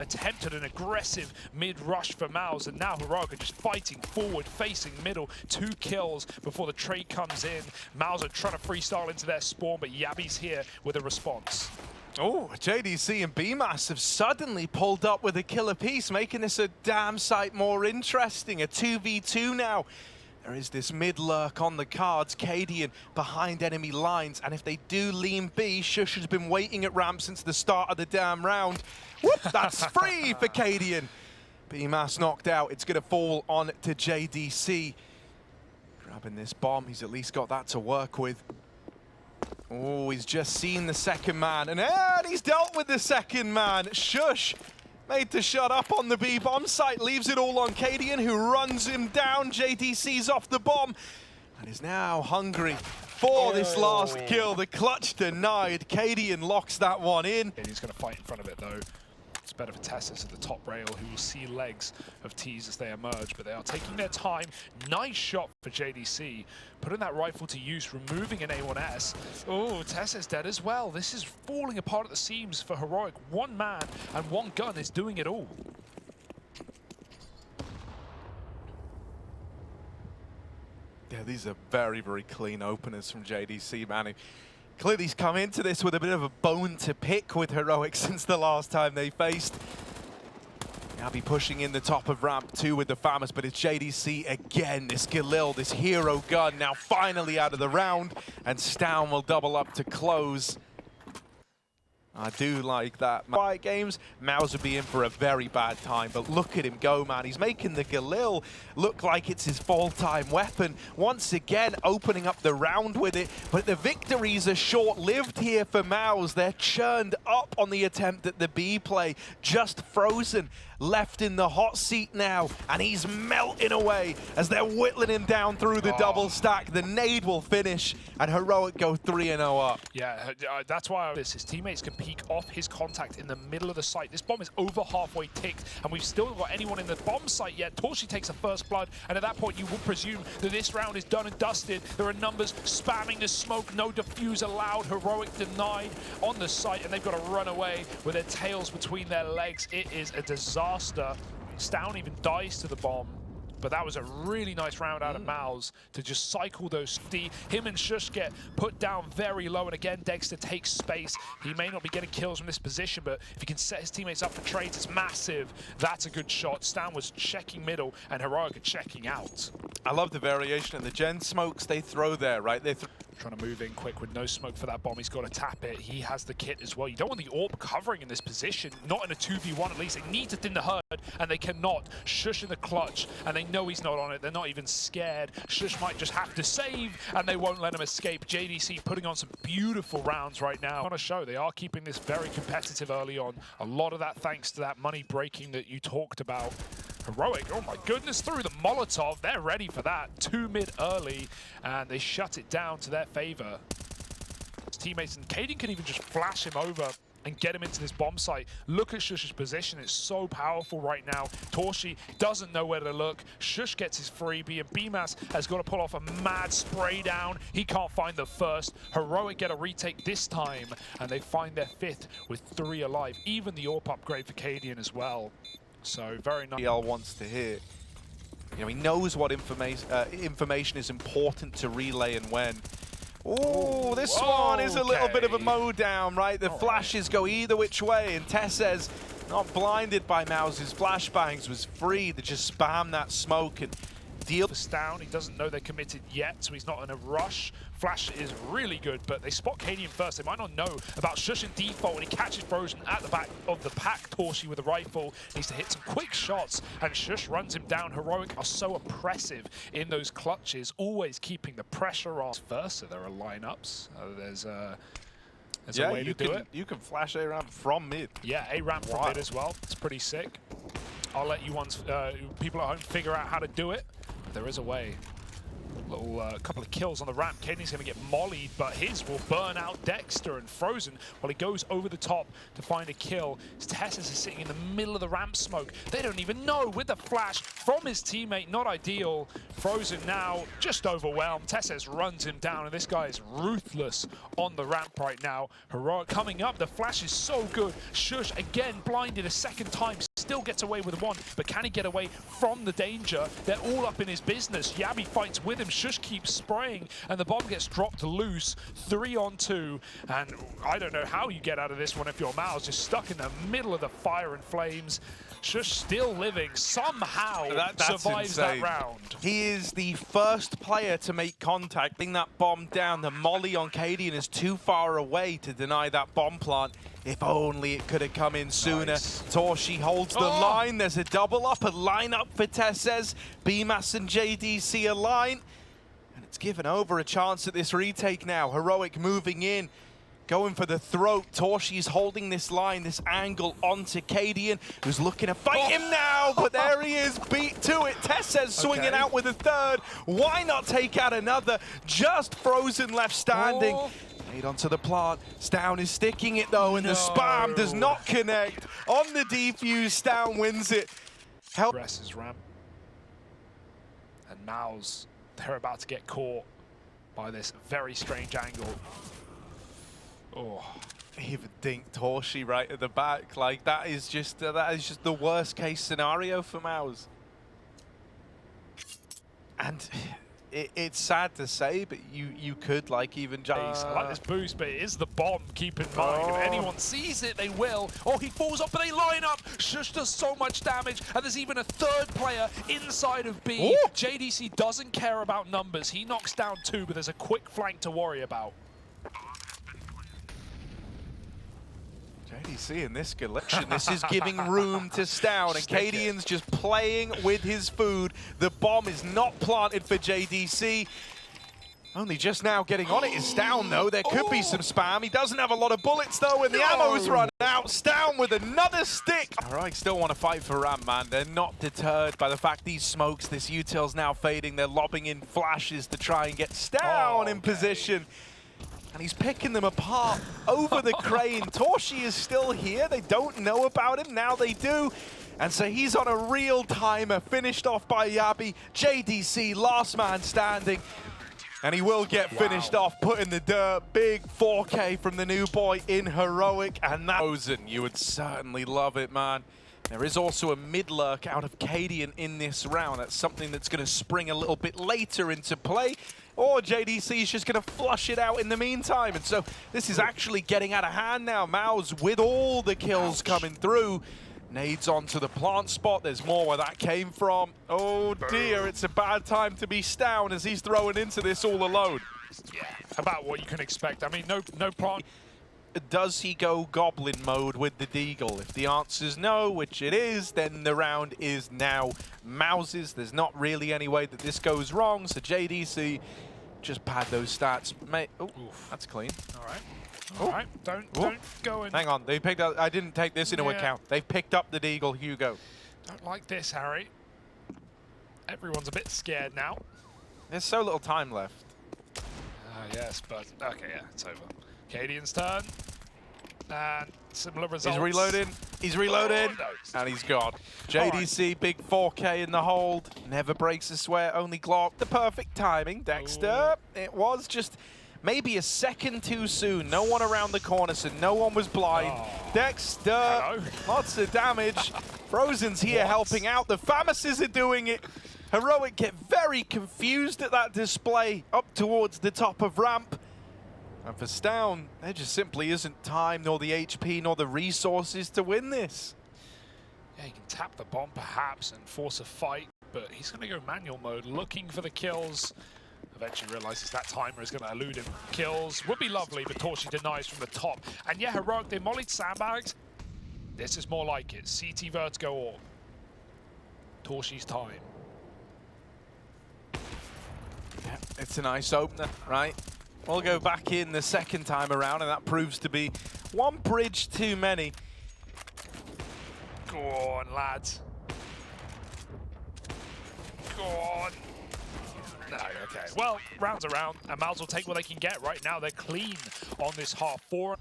attempted an aggressive mid-rush for Mouse, and now Heroic are just fighting forward, facing middle. 2 kills before the trade comes in. Mouse are trying to freestyle into their spawn, but Yabby's here with a response. Oh, JDC and BMAS have suddenly pulled up with a kill apiece, making this a damn sight more interesting. A 2v2 now. There is this mid-lurk on the cards, Cadian behind enemy lines, and if they do lean B, Shush has been waiting at ramp since the start of the damn round. Whoop, that's free for Cadian. BMAS knocked out, it's gonna fall on to JDC. Grabbing this bomb, he's at least got that to work with. Oh, he's just seen the second man, and he's dealt with the second man. Shush made to shut up on the B bomb site, leaves it all on Cadian, who runs him down. JDC's off the bomb, and is now hungry for this last kill. The clutch denied. Cadian locks that one in. He's going to fight in front of it, though. It's better for Tessus at the top rail, who will see legs of T's as they emerge, but they are taking their time. Nice shot for JDC, putting that rifle to use, removing an A1S. Oh, Tessus dead as well. This is falling apart at the seams for Heroic. 1 man and 1 gun is doing it all. Yeah, these are very, very clean openers from JDC, man. Clearly he's come into this with a bit of a bone to pick with Heroic since the last time they faced. Now be pushing in the top of ramp 2 with the FAMAS, but it's JDC again. This Galil, this hero gun, now finally out of the round, and Stown will double up to close. I do like that. Quiet games, Mouse would be in for a very bad time, but look at him go, man. He's making the Galil look like it's his full-time weapon. Once again, opening up the round with it, but the victories are short-lived here for Mouse. They're churned up on the attempt at the B play, just frozen, left in the hot seat now, and he's melting away as they're whittling him down through the double stack. The nade will finish, and Heroic go 3-0 up. Yeah, that's why his teammates can peek off his contact in the middle of the site. This bomb is over halfway ticked, and we've still got anyone in the bomb site yet. Torshi takes a first blood, and at that point you would presume that this round is done and dusted. There are numbers spamming the smoke, no defuse allowed. Heroic denied on the site, and they've got to run away with their tails between their legs. It is a disaster. Stown even dies to the bomb. But that was a really nice round out of Mouse to just cycle those. Him and Shush get put down very low, and again, Dexter takes space. He may not be getting kills from this position, but if he can set his teammates up for trades, it's massive. That's a good shot. Stan was checking middle, and Heroic are checking out. I love the variation of the gen smokes they throw there, right? They're trying to move in quick with no smoke for that bomb. He's got to tap it. He has the kit as well. You don't want the AWP covering in this position, not in a 2v1 at least. They need to thin the herd, and they cannot. Shush in the clutch, and they know he's not on it. They're not even scared. Shush might just have to save, and they won't let him escape. JDC putting on some beautiful rounds right now. On a show, they are keeping this very competitive early on. A lot of that thanks to that money breaking that you talked about. Heroic, oh my goodness, through the Molotov. They're ready for that. 2 mid early, and they shut it down to their favor. His teammates, and Cadian can even just flash him over and get him into this bomb site. Look at Shush's position. It's so powerful right now. Torshi doesn't know where to look. Shush gets his freebie, and BMAS has got to pull off a mad spray down. He can't find the first. Heroic get a retake this time, and they find their 5th with 3 alive. Even the AWP upgrade for Cadian as well. So very nice. DL wants to hear. You know, he knows what information is important to relay and when. Oh, this one is a little bit of a mow down, right? The flashes go either which way, and Tess says, not blinded by Mouse's flashbangs, was free to just spam that smoke and deal. Stown, he doesn't know they're committed yet, so he's not in a rush. Flash is really good, but they spot Cadian first. They might not know about Shush and default, and he catches Frozen at the back of the pack. Torshi with a rifle needs to hit some quick shots, and Shush runs him down. Heroic are so oppressive in those clutches, always keeping the pressure on. First, so there are lineups. There's a way to do it. You can flash A-ramp from mid. Yeah, A-ramp from mid as well. It's pretty sick. I'll let you people at home figure out how to do it. There is a way. Little couple of kills on the ramp. Caden's going to get mollied, but his will burn out Dexter and Frozen while he goes over the top to find a kill. Tessus is sitting in the middle of the ramp smoke. They don't even know with the flash from his teammate. Not ideal. Frozen now just overwhelmed. Tessus runs him down, and this guy is ruthless on the ramp right now. Heroic coming up. The flash is so good. Shush again blinded a second time. Still gets away with one, but can he get away from the danger? They're all up in his business. Yabi fights with him. Shush keeps spraying, and the bomb gets dropped loose. 3 on 2, and I don't know how you get out of this one if you're Mouse, just stuck in the middle of the fire and flames. Shush still living, somehow survives insane. that round. He is the first player to make contact, bring that bomb down. The molly on Cadian is too far away to deny that bomb plant. If only it could have come in sooner. Nice. Torshi holds the line. There's a double up, a line up for Tesses. BMAS and JDC align. And it's given over a chance at this retake now. Heroic moving in, going for the throat. Torshi's holding this line, this angle onto Cadian, who's looking to fight him now, but there he is, beat to it. Tesses swinging out with a third. Why not take out another? Just Frozen left standing. Made onto the plant. Stown is sticking it though, and the spam does not connect. On the defuse, Stown wins it. Presses ramp. And Mouse, they're about to get caught by this very strange angle. Oh. Even dinked Torshi right at the back. Like that is just the worst case scenario for Mouse. And it's sad to say, but you could like even I like this boost, but it is the bomb, keep in mind. If anyone sees it, they will. Oh, he falls up, but they line up. Shush does so much damage, and there's even a third player inside of B. Ooh. JDC doesn't care about numbers. He knocks down 2, but there's a quick flank to worry about. JDC in this collection, this is giving room to Stown, and Cadian's just playing with his food. The bomb is not planted for JDC. Only just now getting on it is Stown, though. There could be some spam. He doesn't have a lot of bullets, though, and the ammo's run out. Stown with another stick. All right, still want to fight for ramp, man. They're not deterred by the fact these smokes, this util's now fading. They're lobbing in flashes to try and get Stown in position. And he's picking them apart over the crane. Torshi is still here. They don't know about him. Now they do. And so he's on a real timer, finished off by Yabi. JDC, last man standing. And he will get finished off, put in the dirt. Big 4K from the new boy in Heroic. And that Frozen, you would certainly love it, man. There is also a mid-lurk out of Cadian in this round. That's something that's going to spring a little bit later into play. Or JDC is just going to flush it out in the meantime. And so this is actually getting out of hand now. Mouse with all the kills coming through. Nades onto the plant spot. There's more where that came from. Oh dear, it's a bad time to be Stown as he's throwing into this all alone. Yeah, about what you can expect. I mean, no plant. Does he go goblin mode with the Deagle? If the answer's no, which it is, then the round is now Mouse's. There's not really any way that this goes wrong, so JDC just pad those stats. Mate, oh, that's clean. All right. All right, don't go and... Hang on, they picked up, I didn't take this into account. They've picked up the Deagle, Hugo. Don't like this, Harry. Everyone's a bit scared now. There's so little time left. Yes, but okay, yeah, it's over. Cadian's turn. And similar results. He's reloading. He's reloading. Oh, no. And he's gone. JDC, big 4K in the hold. Never breaks a sweat, only Glock. The perfect timing. Dexter, it was just maybe a second too soon. No one around the corner, so no one was blind. Dexter, lots of damage. Frozen's here helping out. The Famises are doing it. Heroic get very confused at that display up towards the top of ramp. And for Stown, there just simply isn't time, nor the HP, nor the resources to win this. Yeah, he can tap the bomb perhaps and force a fight, but he's going to go manual mode, looking for the kills. Eventually realizes that timer is going to elude him. Kills would be lovely, but Torshi denies from the top. And yeah, Heroic, they mollied sandbags. This is more like it. CT Vertigo or Torshi's time. Yeah, it's a nice opener, right? We'll go back in the second time around, and that proves to be one bridge too many. Go on, lads. Go on. No, okay. Okay, well, rounds around, and Mouse will take what they can get. Right now, they're clean on this half 4.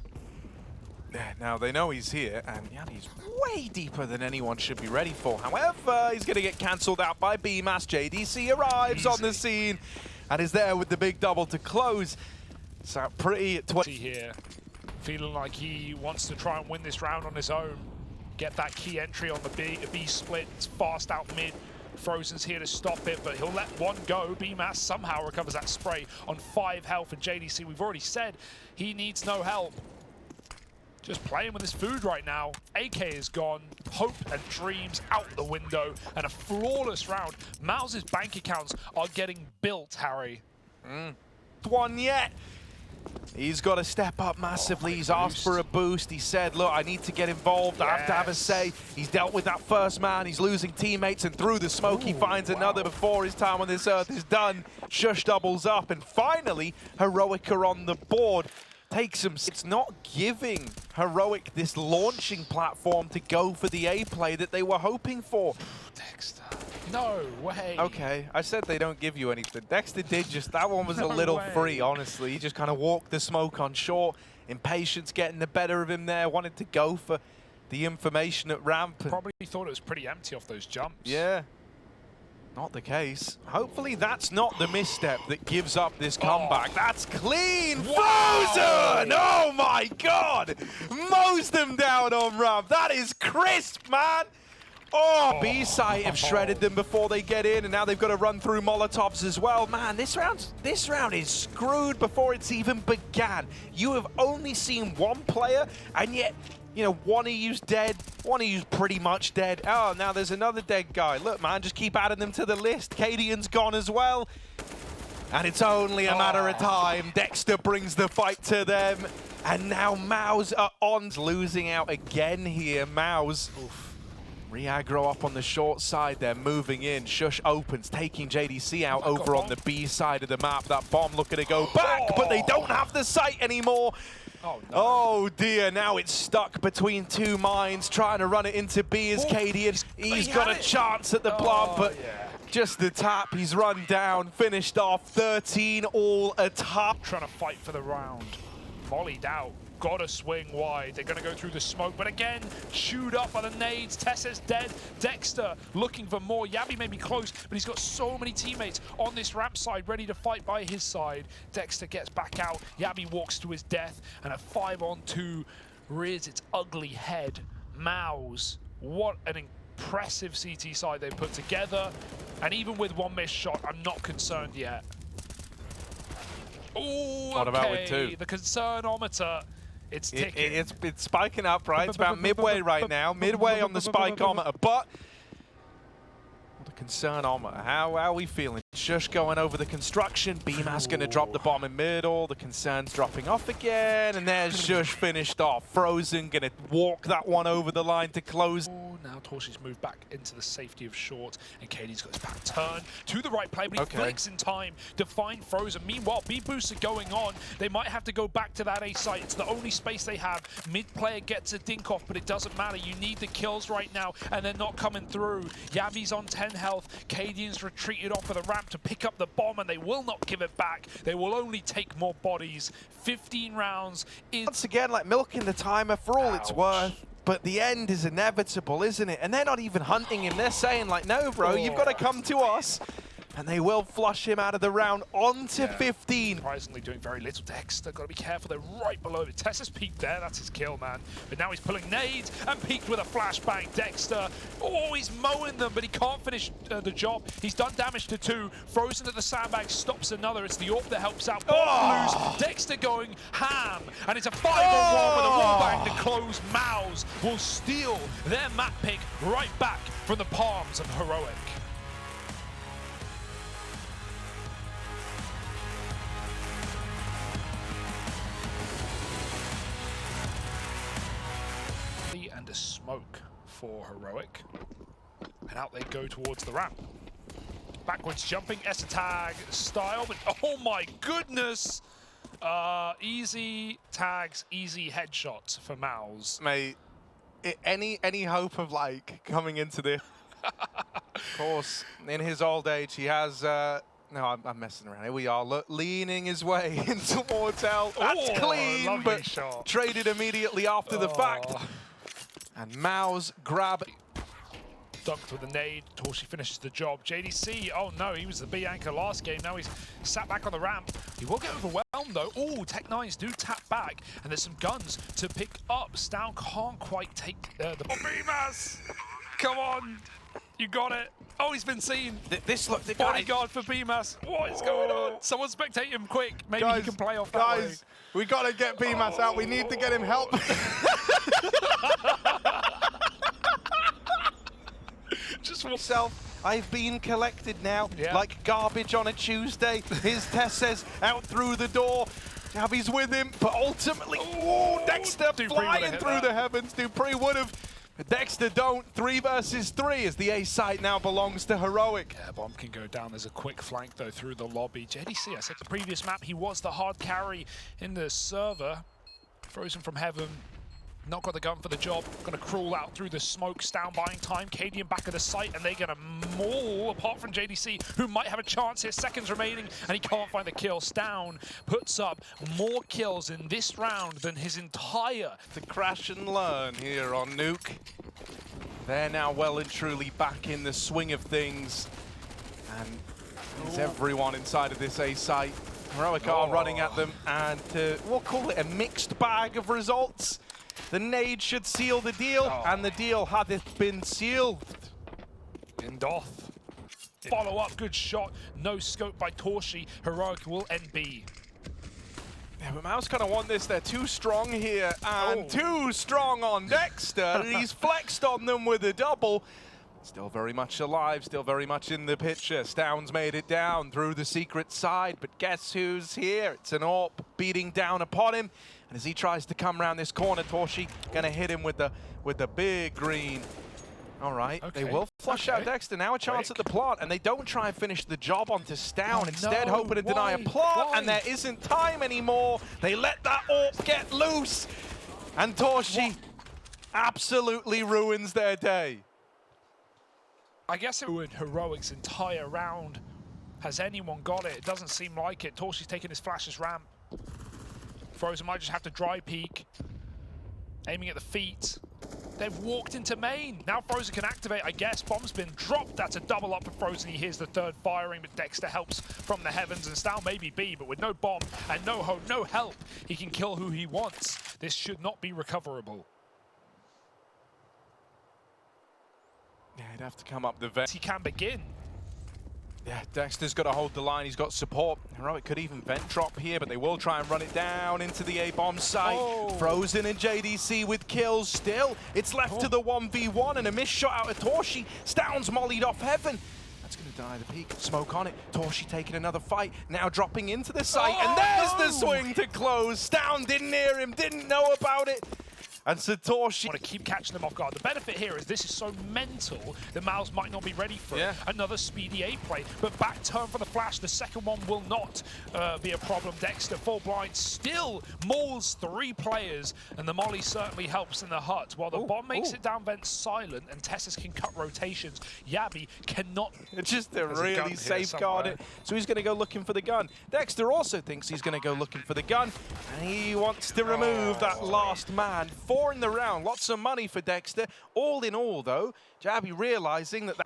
Yeah, now they know he's here, and yeah, he's way deeper than anyone should be ready for. However, he's going to get cancelled out by BMAS. JDC arrives on the scene and is there with the big double to close. So pretty... here, feeling like he wants to try and win this round on his own. Get that key entry on the B split. It's fast out mid. Frozen's here to stop it, but he'll let one go. BMAS somehow recovers that spray on 5 health, and JDC, we've already said, he needs no help. Just playing with his food right now. AK is gone. Hope and dreams out the window. And a flawless round. Mouse's bank accounts are getting built, Harry. One yet. He's got to step up massively. He's asked for a boost. He said, look, I need to get involved. I have to have a say. He's dealt with that first man. He's losing teammates, and through the smoke, he finds another before his time on this earth is done. Shush doubles up, and finally, Heroic are on the board. Takes him. It's not giving Heroic this launching platform to go for the A play that they were hoping for. Dexter. No way. Okay, I said they don't give you anything. Dexter did just, that one was a little free, honestly. He just kind of walked the smoke on short. Impatience getting the better of him there. Wanted to go for the information at ramp. Probably thought it was pretty empty off those jumps. Yeah. Not the case. Hopefully that's not the misstep that gives up this comeback. That's clean! Frozen! Oh my god! Mows them down on ramp. That is crisp, man! Oh, B-side have shredded them before they get in, and now they've got to run through Molotovs as well. Man, this round is screwed before it's even began. You have only seen one player, and yet, you know, one of you's dead, one of you's pretty much dead. Oh, now there's another dead guy. Look, man, just keep adding them to the list. Cadian's gone as well. And it's only a matter of time. Dexter brings the fight to them. And now Mouse are on. Losing out again here, Mouse. Re-aggro up on the short side, they're moving in. Shush opens, taking JDC out over on the B side of the map. That bomb looking to go back, but they don't have the sight anymore. Oh, no. Oh dear, now it's stuck between two mines, trying to run it into B as Cadian. He's got a chance at the plant, but just the tap. He's run down, finished off 13 all atop. Trying to fight for the round. Volleyed out. Gotta swing wide. They're gonna go through the smoke, but again, chewed up by the nades. Tessa's dead. Dexter looking for more. Yabi may be close, but he's got so many teammates on this ramp side ready to fight by his side. Dexter gets back out. Yabi walks to his death, and a 5-on-2 rears its ugly head. Mouse, what an impressive CT side they've put together. And even with one missed shot, I'm not concerned yet. Oh, what about with two? The concernometer. It's ticking. It's spiking up, right? It's about midway right now. Midway on the spikeometer, but the concernometer. How are we feeling? Shush going over the construction. BMAS going to drop the bomb in middle. The concern's dropping off again, and there's Shush finished off. Frozen going to walk that one over the line to close. Now Torshi's moved back into the safety of short, and Katie's got his back turned to the right play, but he flicks in time to find Frozen. Meanwhile, B-boosts are going on. They might have to go back to that A site. It's the only space they have. Mid-player gets a dink off, but it doesn't matter. You need the kills right now, and they're not coming through. Yabi's on 10 health. Cadian's retreated off of the ramp to pick up the bomb, and they will not give it back. They will only take more bodies. 15 rounds is... Once again, like milking the timer for all it's worth. But the end is inevitable, isn't it? And they're not even hunting him. They're saying, like, no, bro, you've got to come to us. And they will flush him out of the round onto 15. Surprisingly doing very little. Dexter, got to be careful. They're right below it. Tessa's peeked there. That's his kill, man. But now he's pulling nades and peeked with a flashbang. Dexter, oh, he's mowing them, but he can't finish the job. He's done damage to 2. Frozen at the sandbag stops another. It's the AWP that helps out. Loose. Dexter going ham. And it's a 5-on-1 with a wall bang to close. Mouse will steal their map pick right back from the palms of Heroic. And a smoke for Heroic, and out they go towards the ramp. Backwards jumping Esatag style, but oh my goodness! Easy tags, easy headshots for Mouse. Mate, any hope of like coming into this? Of course, in his old age, he has No, I'm messing around. Here we are, look, leaning his way in towards L. That's clean, but shot. traded immediately after the fact. And Mouse grab. Dunked with a nade. Torshi finishes the job. JDC, oh no, he was the B anchor last game. Now he's sat back on the ramp. He will get overwhelmed though. Oh, Tech9s do tap back, and there's some guns to pick up. Stown can't quite take the BMAS. Come on, you got it. Oh, he's been seen. This look, the bodyguard for BMAS. What is going on? Someone spectate him quick. Maybe guys, he can play off that way. We gotta get BMAS out. We need to get him help. Just myself. I've been collected now, like garbage on a Tuesday. His test says out through the door. Javi's with him, but ultimately, Dexter flying through the heavens. Dupree would have. Dexter don't. 3 versus 3 as the A site now belongs to Heroic. Yeah, bomb can go down. There's a quick flank though through the lobby. JDC, I said the previous map, he was the hard carry in the server. Frozen from heaven. Not got the gun for the job. Gonna crawl out through the smoke. Stown buying time. Cadian back at the site, and they're gonna maul, apart from JDC, who might have a chance here. Seconds remaining, and he can't find the kill. Stown puts up more kills in this round than his entire... To crash and learn here on Nuke. They're now well and truly back in the swing of things. And there's everyone inside of this A site. Heroic are running at them, and we'll call it a mixed bag of results. The nade should seal the deal, and the deal hath been sealed. In doth. Follow up, good shot. No scope by Torshi. Heroic will NB. Yeah, but Mouse kind of won this. They're too strong here, and too strong on Dexter. He's flexed on them with a double. Still very much alive, still very much in the picture. Stown's made it down through the secret side, but guess who's here? It's an AWP beating down upon him. And as he tries to come around this corner, Torshi gonna hit him with the big green. All right, they will flush out Dexter. Now a chance at the plant, and they don't try and finish the job onto Stown. Instead, hoping to deny a plant, and there isn't time anymore. They let that AWP get loose, and Torshi absolutely ruins their day. I guess it would Heroic's entire round. Has anyone got it? It doesn't seem like it. Torshi's taking his flashes ramp. Frozen might just have to dry peek. Aiming at the feet. They've walked into main. Now Frozen can activate, I guess. Bomb's been dropped. That's a double up for Frozen. He hears the third firing, but Dexter helps from the heavens. And Stown maybe B, but with no bomb and no help, he can kill who he wants. This should not be recoverable. Yeah, he'd have to come up the vent. He can begin. Yeah, Dexter's got to hold the line. He's got support. Heroic could even vent drop here, but they will try and run it down into the A-bomb site. Frozen and JDC with kills still. It's left to the 1v1 and a missed shot out of Torshi. Stown's mollied off heaven. That's going to deny the peak. Smoke on it. Torshi taking another fight. Now dropping into the site. And there's the swing to close. Stown didn't hear him, didn't know about it. And Satoshi want to keep catching them off guard. The benefit here is this is so mental that Mouse might not be ready for it. Another speedy A play, but back turn for the flash. The second one will not be a problem. Dexter, full blind, still mauls 3 players, and the molly certainly helps in the hut. While the bomb makes it down vent silent, and Tessus can cut rotations, Yabi cannot. It's just to really safeguard it. So he's going to go looking for the gun. Dexter also thinks he's going to go looking for the gun, and he wants to remove that last man. 4 in the round, lots of money for Dexter. All in all, though, Jabi realizing that.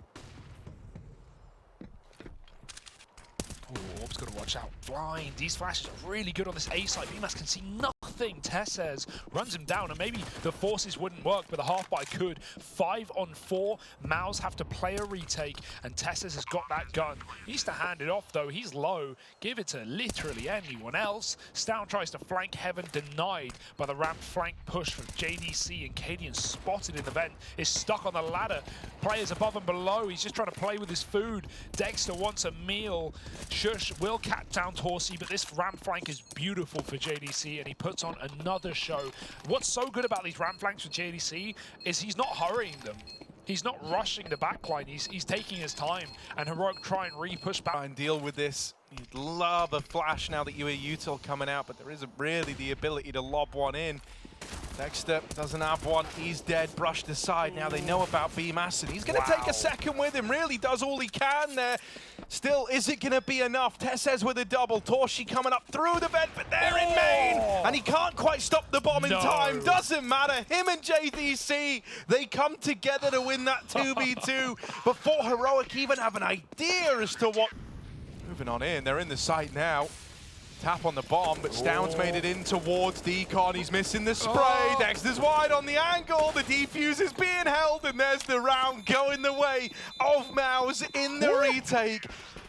Orb's got to watch out. Blind. These flashes are really good on this A side. BMAS can see nothing. Tess says runs him down, and maybe the forces wouldn't work, but the half-buy could. 5 on 4. Mouse have to play a retake, and Tessus has got that gun. He needs to hand it off, though. He's low. Give it to literally anyone else. Stown tries to flank heaven, denied by the ramp flank push from JDC, and Cadian spotted in the vent, is stuck on the ladder. Players above and below. He's just trying to play with his food. Dexter wants a meal. Shush will cat down Torsi, but this ramp flank is beautiful for JDC, and he puts on another show. What's so good about these ramp flanks for JDC is he's not hurrying them. He's not rushing the backline. He's taking his time, and Heroic try and re-push back. And deal with this. You'd love a flash now that you are util coming out, but there isn't really the ability to lob one in. Dexter doesn't have one. He's dead, brushed aside. Now they know about BMAS, and he's going to take a second with him. Really does all he can there. Still, is it going to be enough? Tessez with a double. Torshi coming up through the vent, but they're in main. And he can't quite stop the bomb in time. Doesn't matter. Him and JDC, they come together to win that 2v2 before Heroic even have an idea as to what... Moving on in. They're in the site now. Tap on the bomb, but Stound's made it in towards Decon. He's missing the spray. Dexter's wide on the angle. The defuse is being held, and there's the round going the way of Mouse in the retake.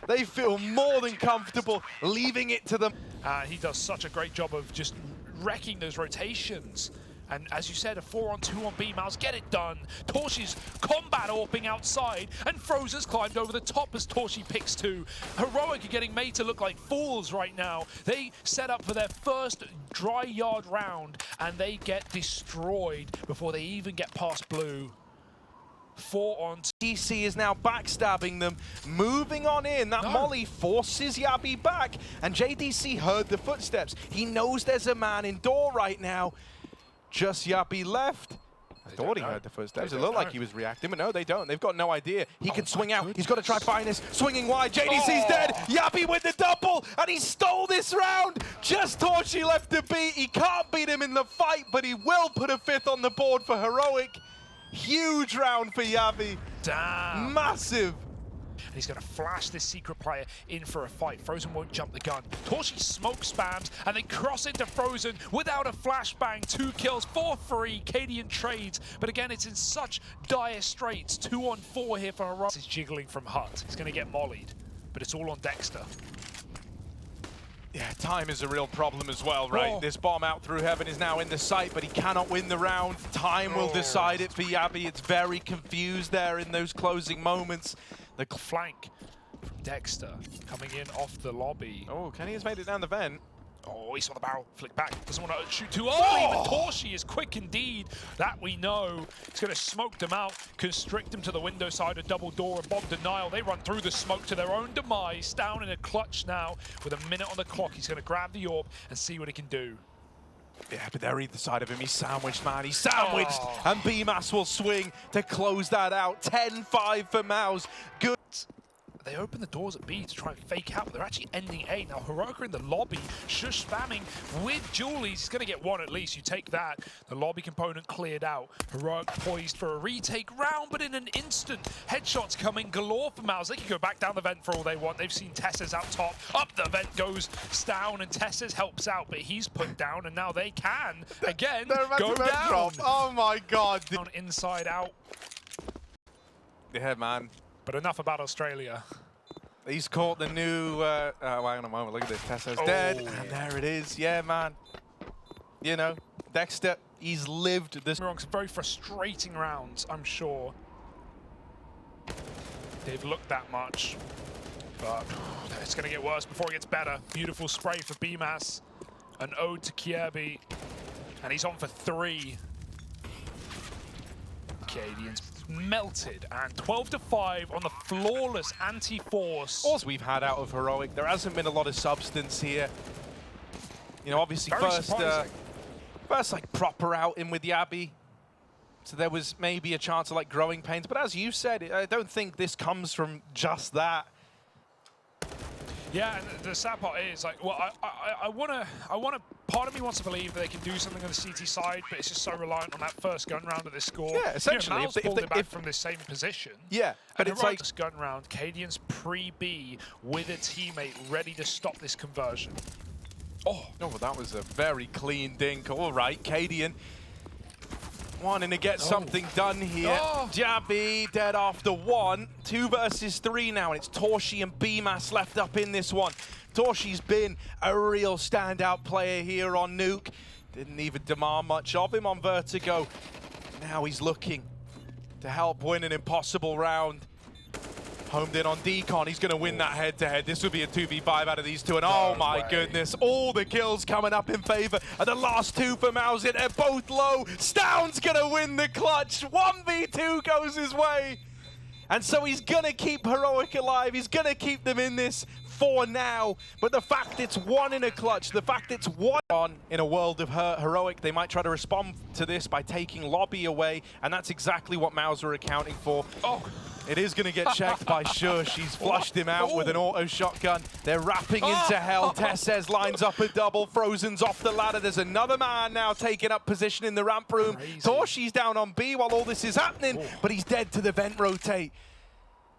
They feel more than comfortable leaving it to them. He does such a great job of just wrecking those rotations. And as you said, a 4-on-2 on B-Mouse, get it done. Torshi's combat AWPing outside, and Frozer's climbed over the top as Torshi picks two. Heroic are getting made to look like fools right now. They set up for their first dry yard round, and they get destroyed before they even get past blue. 4-on-2. DC is now backstabbing them, moving on in. That molly forces Yabi back, and JDC heard the footsteps. He knows there's a man in door right now. Just Yabi left. I thought he heard the footsteps. It looked like he was reacting, but no, they don't. They've got no idea. He can swing out. He's got to try Finest. Swinging wide. JDC's dead. Yabi with the double, and he stole this round. Just Torshi left to beat. He can't beat him in the fight, but he will put a fifth on the board for Heroic. Huge round for Yabi. Damn. Massive. And he's going to flash this secret player in for a fight. Frozen won't jump the gun. Torshi smoke spams, and they cross into Frozen without a flashbang. 2 kills for free. Cadian trades, but again, it's in such dire straits. 2-on-4 here for Heroic. He's jiggling from Hut. He's going to get mollied, but it's all on Dexter. Yeah, time is a real problem as well, right? This bomb out through heaven is now in the site, but he cannot win the round. Time will decide it for Yabi. It's very confused there in those closing moments. The flank from Dexter coming in off the lobby. Oh, Kenny has made it down the vent. Oh, he saw the barrel, flick back, doesn't want to shoot too early, but Torshi is quick indeed, that we know. He's going to smoke them out, constrict them to the window side, a double door, and bomb denial. They run through the smoke to their own demise. Down in a clutch now, with a minute on the clock. He's going to grab the orb and see what he can do. Yeah, but they're either side of him. He's sandwiched, man. He's sandwiched, and BMAS will swing to close that out. 10-5 for Mouse. Good. They open the doors at B to try and fake out, but they're actually ending A. Now, Heroic are in the lobby, shush spamming with Julies. He's going to get one at least. You take that. The lobby component cleared out. Heroic poised for a retake round, but in an instant, headshots coming galore for Mouse. They can go back down the vent for all they want. They've seen Tessez out top. Up the vent goes Stound, and Tessez helps out, but he's put down, and now they can, again, go down. Drop. Oh, my God. Down, inside out. Yeah, man. But enough about Australia. He's caught the new... hang on a moment, look at this. Tessez's dead, and there it is. Yeah, man. You know, Dexter, he's lived this... Some very frustrating rounds, I'm sure. They've looked that much. But it's going to get worse before it gets better. Beautiful spray for BMAS. An ode to Kierby. And he's on for 3. Cadians melted, and 12-5 on the flawless anti-force. All we've had out of Heroic, there hasn't been a lot of substance here. You know, obviously first like proper outing with Yabi, so there was maybe a chance of like growing pains. But as you said, I don't think this comes from just that. Yeah, and the sad part is, like, well, I want to, part of me wants to believe that they can do something on the CT side, but it's just so reliant on that first gun round of this score. Yeah, essentially. You know, Miles pulled it back from the same position. Yeah, but and it's like... this gun round, Cadian's pre-B with a teammate ready to stop this conversion. Oh, well, that was a very clean dink. All right, Cadian wanting to get something done here. Yabi dead after 1. 2 versus 3 now, and it's Torshi and BMAS left up in this one. Torshi's been a real standout player here on Nuke. Didn't even demand much of him on Vertigo. Now he's looking to help win an impossible round. Homed in on Decon. He's going to win that head-to-head. This would be a 2v5 out of these two. And oh my goodness, all the kills coming up in favor. And the last 2 for Mausit. They're both low. Stound's going to win the clutch. 1v2 goes his way. And so he's going to keep Heroic alive. He's going to keep them in this 4 now, but the fact it's 1 in a clutch, the fact it's 1 on in a world of heroic, they might try to respond to this by taking lobby away, and that's exactly what Mouse are accounting for. Oh. It is going to get checked by Shush. He's flushed him out with an auto shotgun. They're wrapping into hell. Tessez lines up a double. Frozen's off the ladder. There's another man now taking up position in the ramp room. Torshi's down on B while all this is happening, but he's dead to the vent rotate.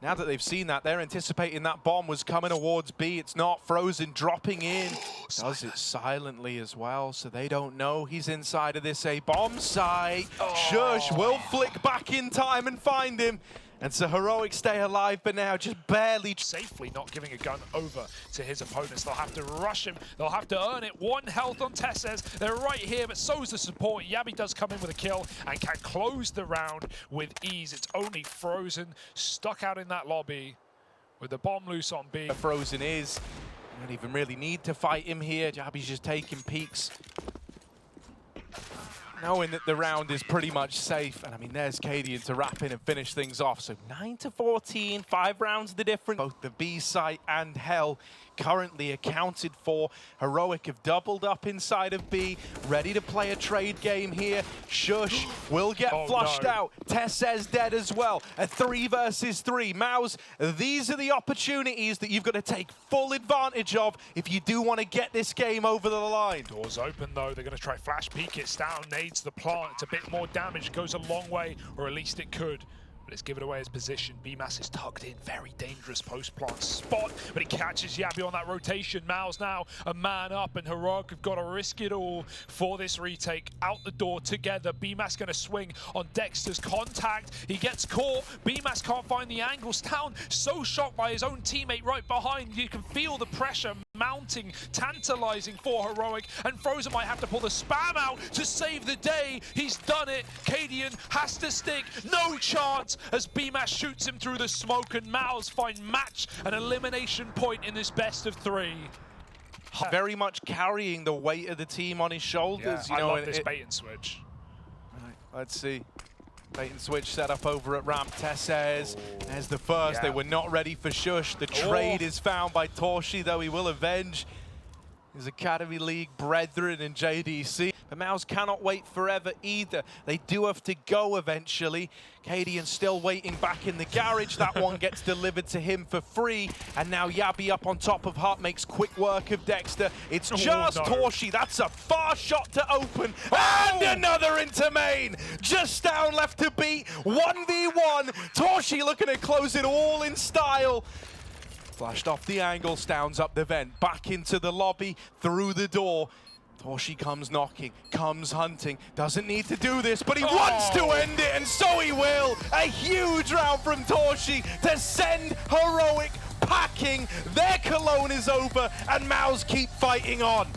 Now that they've seen that, they're anticipating that bomb was coming towards B. It's not. Frozen dropping in. Does it silently as well, so they don't know he's inside of this A bomb site. Shush will flick back in time and find him. And so Heroic stay alive, but now just barely. Safely not giving a gun over to his opponents. They'll have to rush him. They'll have to earn it. 1 health on Tessez. They're right here, but so's the support. Yabi does come in with a kill and can close the round with ease. It's only Frozen stuck out in that lobby with the bomb loose on B. Frozen is. You don't even really need to fight him here. Yabi's just taking peeks, knowing that the round is pretty much safe. And I mean, there's Cadian to wrap in and finish things off. So 9-14, 5 rounds the difference. Both the B site and Hell currently accounted for. Heroic have doubled up inside of B, ready to play a trade game here. Shush will get flushed out. Tessez dead as well. A 3 versus 3. Mouse, these are the opportunities that you've got to take full advantage of if you do want to get this game over the line. Doors open though. They're going to try flash peek. It's down. Nades the plant. It's a bit more damage. Goes a long way, or at least it could. Let's give it away his position. B-Mass is tucked in. Very dangerous post-plant spot, but he catches Yabi on that rotation. Mao's now a man up, and Heroic have got to risk it all for this retake. Out the door together. B-Mass going to swing on Dexter's contact. He gets caught. B-Mass can't find the angles. Town so shocked by his own teammate right behind. You can feel the pressure mounting, tantalizing for Heroic, and Frozen might have to pull the spam out to save the day. He's done it. Cadian has to stick. No chance as B-Mass shoots him through the smoke, and Mouse find match an elimination point in this best of 3. Very much carrying the weight of the team on his shoulders. Yeah, you know, I love this bait and switch. Right, let's see. Bait and switch set up over at ramp. Tessez, there's the first. They were not ready for Shush. The trade is found by Torshi, though he will avenge his Academy League brethren in JDC. But Mouse cannot wait forever either. They do have to go eventually. Cadian still waiting back in the garage. That one gets delivered to him for free. And now Yabi up on top of Hut makes quick work of Dexter. It's just Torshi. That's a far shot to open. And another into main. Just down left to beat. 1v1. Torshi looking to close it all in style. Flashed off the angle, Stowns up the vent, back into the lobby, through the door. Torshi comes knocking, comes hunting, doesn't need to do this, but he wants to end it, and so he will. A huge round from Torshi to send Heroic packing. Their Cologne is over, and Mouse keep fighting on.